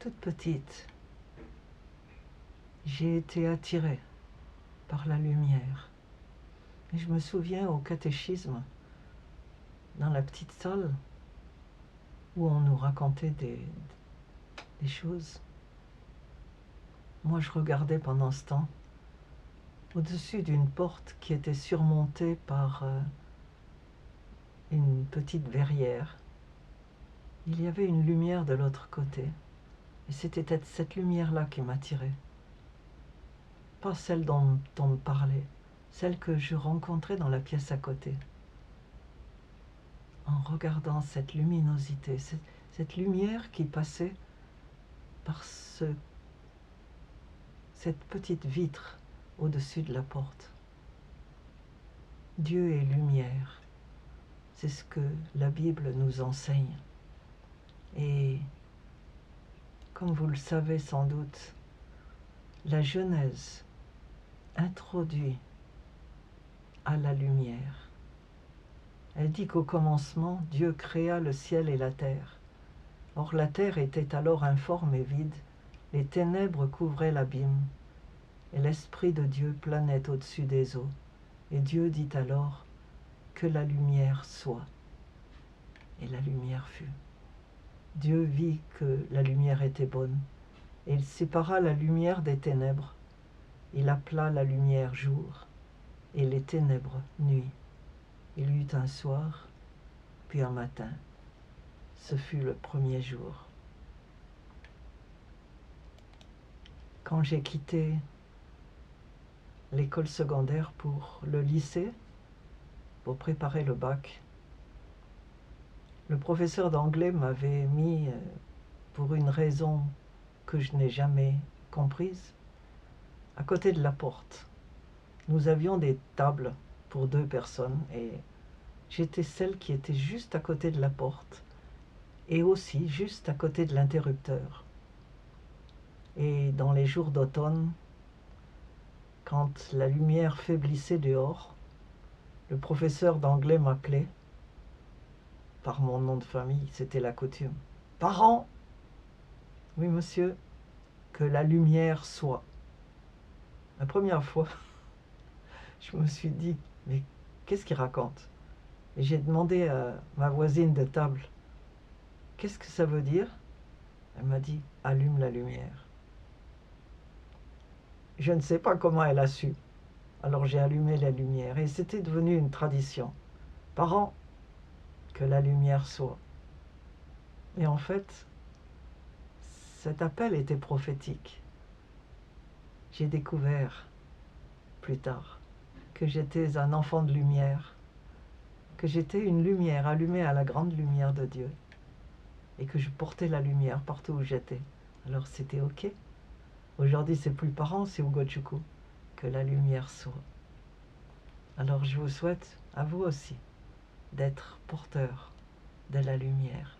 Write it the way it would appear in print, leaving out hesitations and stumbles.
toute petite, j'ai été attirée par la lumière. Et je me souviens au catéchisme, dans la petite salle, où on nous racontait des choses. Moi, je regardais pendant ce temps au-dessus d'une porte qui était surmontée par une petite verrière. Il y avait une lumière de l'autre côté. Et c'était cette lumière-là qui m'attirait. Pas celle dont on me parlait, celle que je rencontrais dans la pièce à côté. En regardant cette luminosité, cette lumière qui passait par cette petite vitre au-dessus de la porte. Dieu est lumière. C'est ce que la Bible nous enseigne. Et comme vous le savez sans doute, la Genèse introduit à la lumière. Elle dit qu'au commencement, Dieu créa le ciel et la terre. Or la terre était alors informe et vide, les ténèbres couvraient l'abîme, et l'Esprit de Dieu planait au-dessus des eaux. Et Dieu dit alors que la lumière soit. Et la lumière fut. Dieu vit que la lumière était bonne, et il sépara la lumière des ténèbres. Il appela la lumière jour, et les ténèbres nuit. Il y eut un soir, puis un matin. Ce fut le premier jour. Quand j'ai quitté l'école secondaire pour le lycée, pour préparer le bac, le professeur d'anglais m'avait mis, pour une raison que je n'ai jamais comprise, à côté de la porte. Nous avions des tables pour 2 personnes et j'étais celle qui était juste à côté de la porte et aussi juste à côté de l'interrupteur. Et dans les jours d'automne, quand la lumière faiblissait dehors, le professeur d'anglais m'appelait par mon nom de famille, c'était la coutume. « Parent !»« Oui, monsieur, que la lumière soit. » La première fois, je me suis dit, mais qu'est-ce qu'il raconte? Et j'ai demandé à ma voisine de table, qu'est-ce que ça veut dire? Elle m'a dit, allume la lumière. Je ne sais pas comment elle a su. Alors j'ai allumé la lumière et c'était devenu une tradition. Parents, que la lumière soit. Et en fait, cet appel était prophétique. J'ai découvert plus tard que j'étais un enfant de lumière, que j'étais une lumière allumée à la grande lumière de Dieu et que je portais la lumière partout où j'étais. Alors c'était ok. Aujourd'hui c'est plus parents, c'est Ugochukwu, que la lumière soit. Alors je vous souhaite, à vous aussi, d'être porteur de la lumière.